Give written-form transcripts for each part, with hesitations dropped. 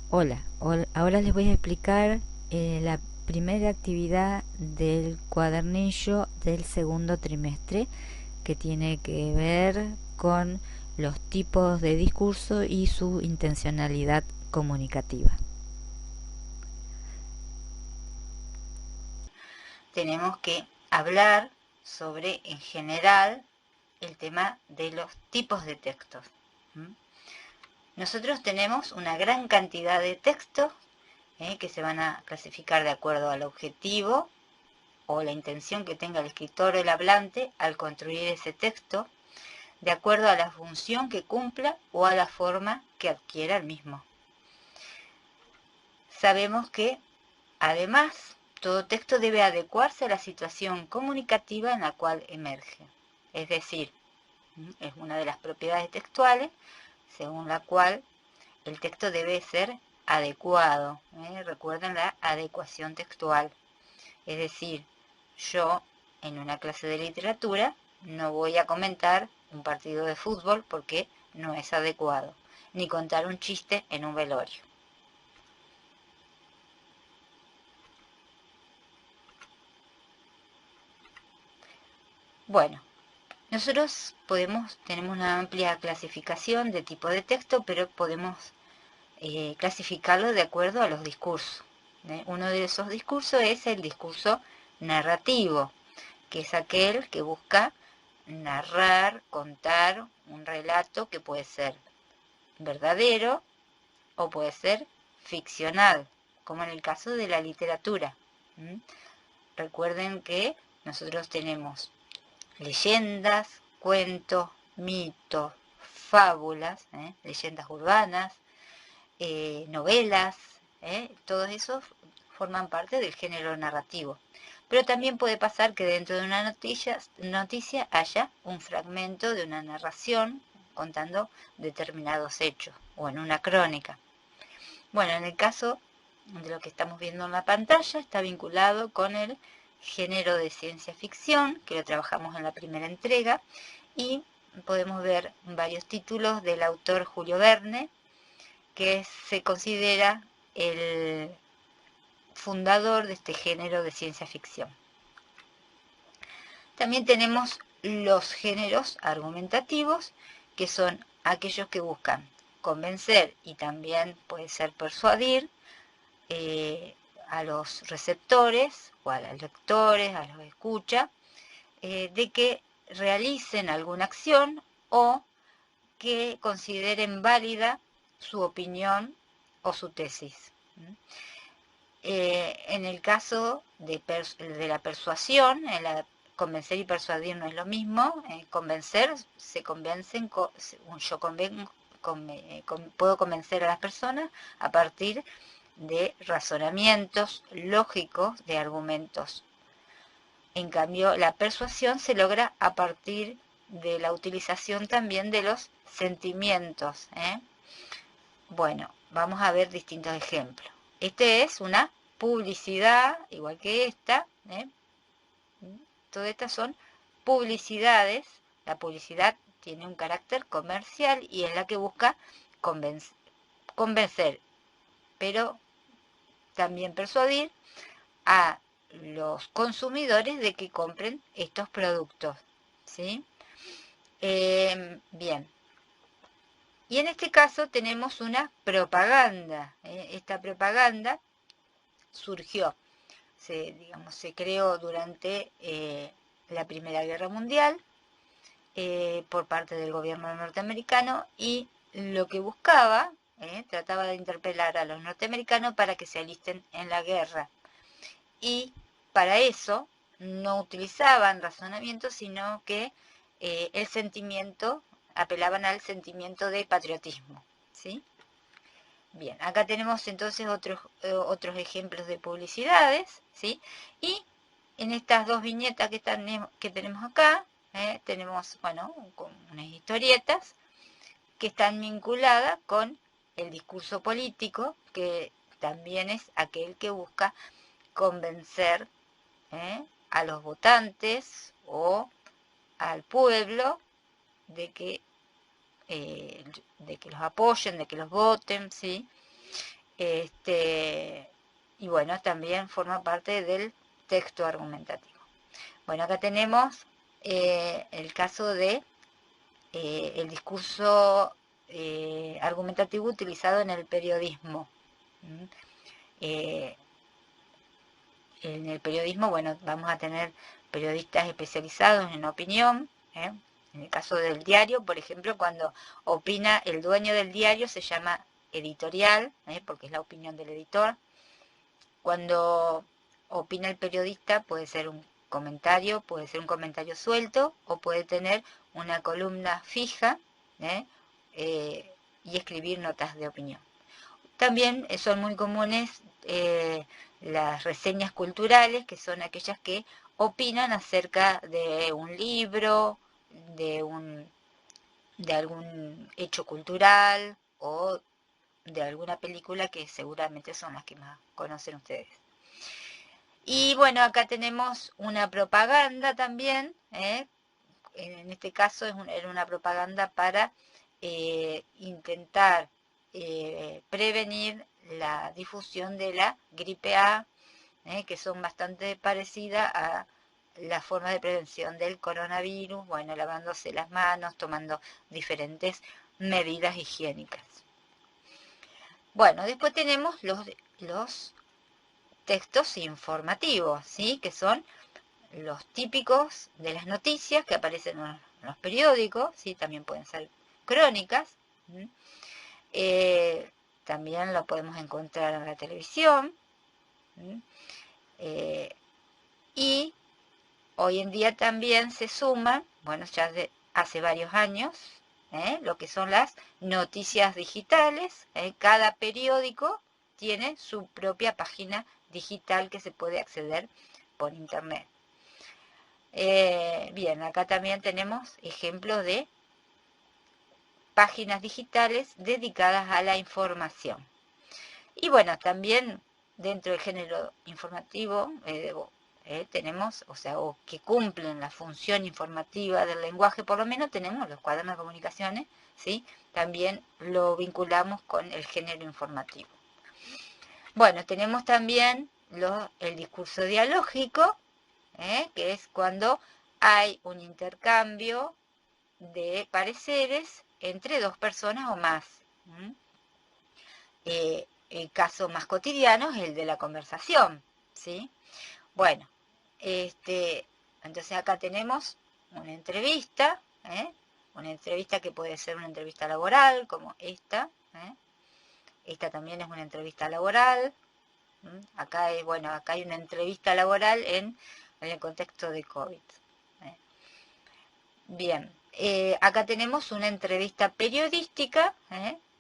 Hola, ahora les voy a explicar la primera actividad del cuadernillo del segundo trimestre que tiene que ver con los tipos de discurso y su intencionalidad comunicativa. Tenemos que hablar sobre, en general, el tema de los tipos de textos. Nosotros tenemos una gran cantidad de textos que se van a clasificar de acuerdo al objetivo o la intención que tenga el escritor o el hablante al construir ese texto, de acuerdo a la función que cumpla o a la forma que adquiera el mismo. Sabemos que, además, todo texto debe adecuarse a la situación comunicativa en la cual emerge. Es decir, es una de las propiedades textuales según la cual el texto debe ser adecuado. Recuerden la adecuación textual. Es decir, yo en una clase de literatura no voy a comentar un partido de fútbol porque no es adecuado, ni contar un chiste en un velorio. Bueno, nosotros tenemos una amplia clasificación de tipo de texto, pero podemos clasificarlo de acuerdo a los discursos. Uno de esos discursos es el discurso narrativo, que es aquel que busca narrar, contar un relato que puede ser verdadero o puede ser ficcional, como en el caso de la literatura. Recuerden que nosotros tenemos leyendas, cuentos, mitos, fábulas, leyendas urbanas, novelas, todos esos forman parte del género narrativo. Pero también puede pasar que dentro de una noticia haya un fragmento de una narración contando determinados hechos, o en una crónica. Bueno, en el caso de lo que estamos viendo en la pantalla, está vinculado con el género de ciencia ficción, que lo trabajamos en la primera entrega, y podemos ver varios títulos del autor Julio Verne, que se considera el fundador de este género de ciencia ficción. También tenemos los géneros argumentativos, que son aquellos que buscan convencer y también puede ser persuadir a los receptores o a los lectores, a los escucha, de que realicen alguna acción o que consideren válida su opinión o su tesis. En el caso de la persuasión, convencer y persuadir no es lo mismo. Convencer, se convencen, yo puedo convencer a las personas a partir de razonamientos lógicos, de argumentos. En cambio, la persuasión se logra a partir de la utilización también de los sentimientos. Bueno, vamos a ver distintos ejemplos. Este es una publicidad, igual que esta. Todas estas son publicidades. La publicidad tiene un carácter comercial y es la que busca convencer, pero también persuadir a los consumidores de que compren estos productos. ¿Sí? Bien. Y en este caso tenemos una propaganda. Esta propaganda surgió, se creó durante la Primera Guerra Mundial por parte del gobierno norteamericano, y lo que buscaba, trataba de interpelar a los norteamericanos para que se alisten en la guerra. Y para eso no utilizaban razonamiento, sino que el sentimiento, apelaban al sentimiento de patriotismo. ¿Sí? Bien, acá tenemos entonces otros ejemplos de publicidades, ¿sí? Y en estas dos viñetas que tenemos acá, tenemos, bueno, unas historietas que están vinculadas con el discurso político, que también es aquel que busca convencer a los votantes o al pueblo de que los apoyen, de que los voten, ¿sí? Y bueno, también forma parte del texto argumentativo. Bueno, acá tenemos el caso de el discurso argumentativo utilizado en el periodismo. En el periodismo, bueno, vamos a tener periodistas especializados en opinión. En el caso del diario, por ejemplo, cuando opina el dueño del diario se llama editorial, porque es la opinión del editor. Cuando opina el periodista puede ser un comentario suelto, o puede tener una columna fija y escribir notas de opinión. También son muy comunes las reseñas culturales, que son aquellas que opinan acerca de un libro, de algún hecho cultural o de alguna película, que seguramente son las que más conocen ustedes. Y bueno, acá tenemos una propaganda también, en este caso era una propaganda para intentar prevenir la difusión de la gripe A, que son bastante parecidas a las formas de prevención del coronavirus, bueno, lavándose las manos, tomando diferentes medidas higiénicas. Bueno, después tenemos los textos informativos, ¿sí? Que son los típicos de las noticias que aparecen en los periódicos, ¿sí? También pueden ser crónicas. También lo podemos encontrar en la televisión. Y hoy en día también se suman, bueno, ya hace varios años, lo que son las noticias digitales. Cada periódico tiene su propia página digital que se puede acceder por internet. Bien, acá también tenemos ejemplos de páginas digitales dedicadas a la información. Y bueno, también dentro del género informativo tenemos, o que cumplen la función informativa del lenguaje, por lo menos tenemos los cuadernos de comunicaciones, ¿sí? También lo vinculamos con el género informativo. Bueno, tenemos también el discurso dialógico, que es cuando hay un intercambio de pareceres entre dos personas o más. El caso más cotidiano es el de la conversación, ¿sí? Bueno, entonces acá tenemos una entrevista que puede ser una entrevista laboral, como esta. Esta también es una entrevista laboral. Acá hay una entrevista laboral en el contexto de COVID. Bien, acá tenemos una entrevista periodística.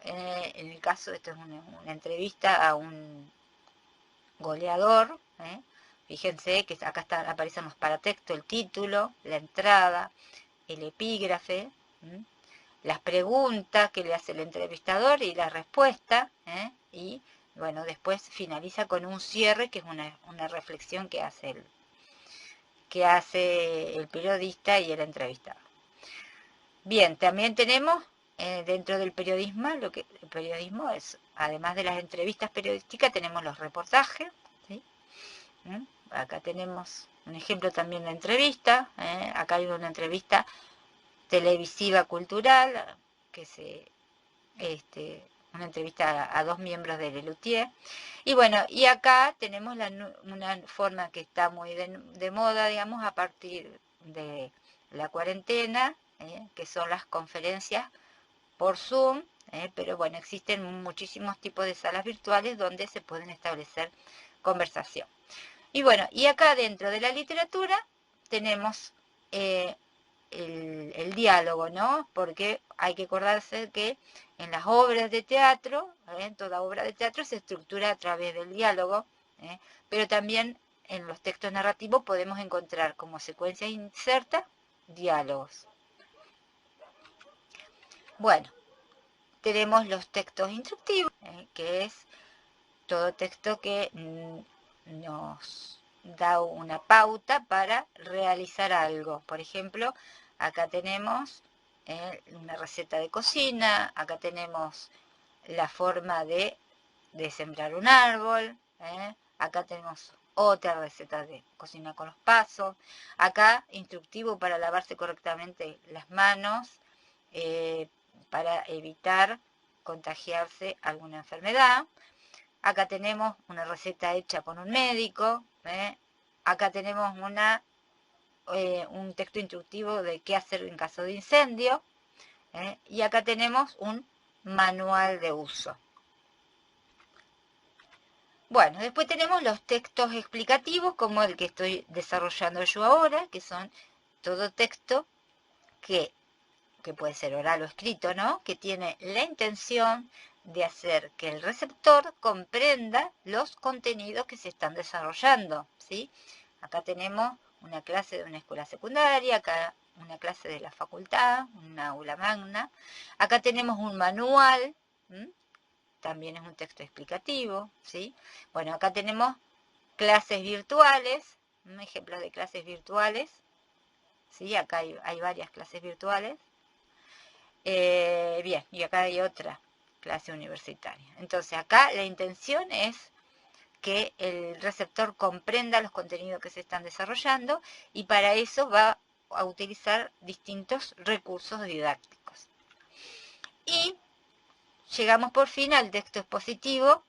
En el caso, esto es una entrevista a un goleador. Fíjense que acá aparecen los paratextos, el título, la entrada, el epígrafe, las preguntas que le hace el entrevistador y la respuesta, y bueno, después finaliza con un cierre, que es una reflexión que hace el periodista y el entrevistado. Bien, también tenemos dentro del periodismo, el periodismo es, además de las entrevistas periodísticas, tenemos los reportajes, ¿sí? Acá tenemos un ejemplo también de entrevista. Acá hay una entrevista televisiva cultural, una entrevista a dos miembros de Lelutier. Y bueno, y acá tenemos una forma que está muy de moda, digamos, a partir de la cuarentena, que son las conferencias por Zoom, pero bueno, existen muchísimos tipos de salas virtuales donde se pueden establecer conversación. Y bueno, y acá dentro de la literatura tenemos el diálogo, ¿no? Porque hay que acordarse que en las obras de teatro, toda obra de teatro se estructura a través del diálogo, pero también en los textos narrativos podemos encontrar como secuencia inserta diálogos. Bueno, tenemos los textos instructivos, que es todo texto que nos da una pauta para realizar algo. Por ejemplo, acá tenemos una receta de cocina, acá tenemos la forma de de sembrar un árbol. Acá tenemos otra receta de cocina con los pasos. Acá, instructivo para lavarse correctamente las manos, para evitar contagiarse alguna enfermedad. Acá tenemos una receta hecha por un médico. Acá tenemos un texto instructivo de qué hacer en caso de incendio. Y acá tenemos un manual de uso. Bueno, después tenemos los textos explicativos, como el que estoy desarrollando yo ahora, que son todo texto que puede ser oral o escrito, ¿no? Que tiene la intención de hacer que el receptor comprenda los contenidos que se están desarrollando, ¿sí? Acá tenemos una clase de una escuela secundaria, acá una clase de la facultad, una aula magna. Acá tenemos un manual, también es un texto explicativo, ¿sí? Bueno, acá tenemos clases virtuales, ejemplos de clases virtuales, ¿sí? Acá hay varias clases virtuales. Bien, y acá hay otra clase universitaria. Entonces acá la intención es que el receptor comprenda los contenidos que se están desarrollando y para eso va a utilizar distintos recursos didácticos. Y llegamos por fin al texto expositivo.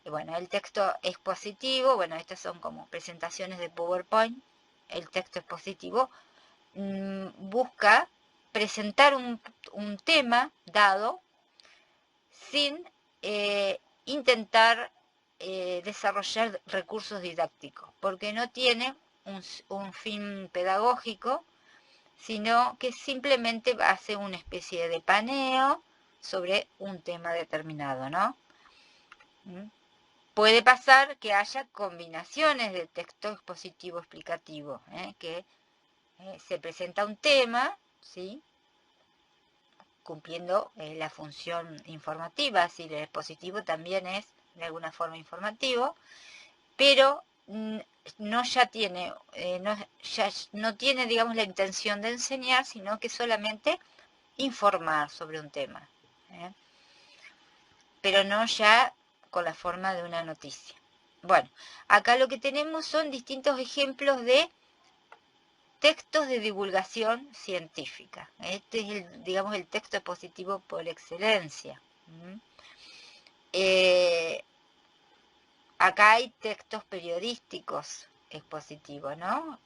Y bueno, el texto expositivo, bueno, estas son como presentaciones de PowerPoint. El texto expositivo busca presentar un tema dado sin intentar desarrollar recursos didácticos, porque no tiene un fin pedagógico, sino que simplemente hace una especie de paneo sobre un tema determinado, ¿no? Puede pasar que haya combinaciones de texto expositivo explicativo, que se presenta un tema, ¿sí? Cumpliendo la función informativa, si el expositivo también es de alguna forma informativo, pero no tiene, digamos, la intención de enseñar, sino que solamente informar sobre un tema, pero no ya con la forma de una noticia. Bueno, acá lo que tenemos son distintos ejemplos de textos de divulgación científica. Este es, digamos, el texto expositivo por excelencia. Acá hay textos periodísticos expositivos, ¿no?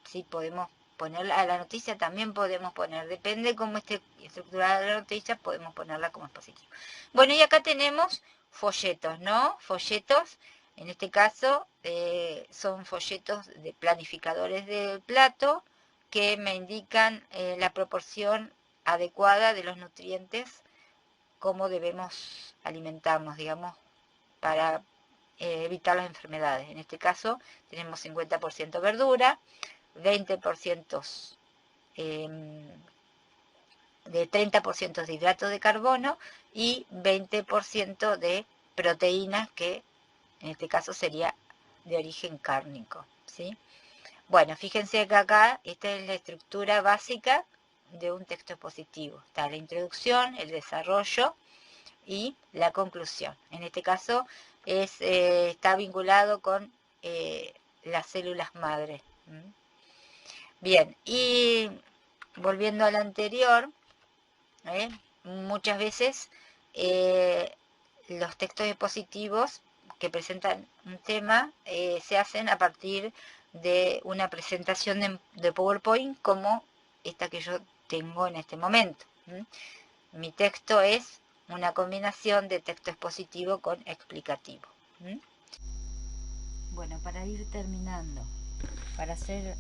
Sí, podemos poner a la noticia, también podemos poner, depende cómo esté estructurada la noticia, podemos ponerla como expositivo. Bueno, y acá tenemos folletos, ¿no? Folletos, en este caso, son folletos de planificadores del plato que me indican la proporción adecuada de los nutrientes, cómo debemos alimentarnos, digamos, para evitar las enfermedades. En este caso tenemos 50% verdura, 20% de 30% de hidratos de carbono y 20% de proteínas, que en este caso sería de origen cárnico, ¿sí? Bueno, fíjense que acá esta es la estructura básica de un texto expositivo. Está la introducción, el desarrollo y la conclusión. En este caso está vinculado con las células madre. Bien, y volviendo al anterior, muchas veces los textos expositivos que presentan un tema se hacen a partir de una presentación de PowerPoint como esta que yo tengo en este momento. Mi texto es una combinación de texto expositivo con explicativo. Bueno, para ir terminando, para hacer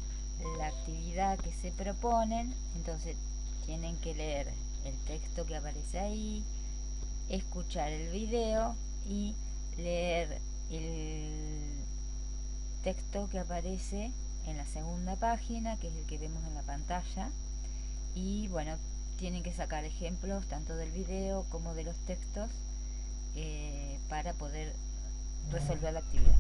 la actividad que se proponen, entonces tienen que leer el texto que aparece ahí, escuchar el video y leer el texto que aparece en la segunda página, que es el que vemos en la pantalla. Y bueno, tienen que sacar ejemplos tanto del video como de los textos para poder resolver la actividad.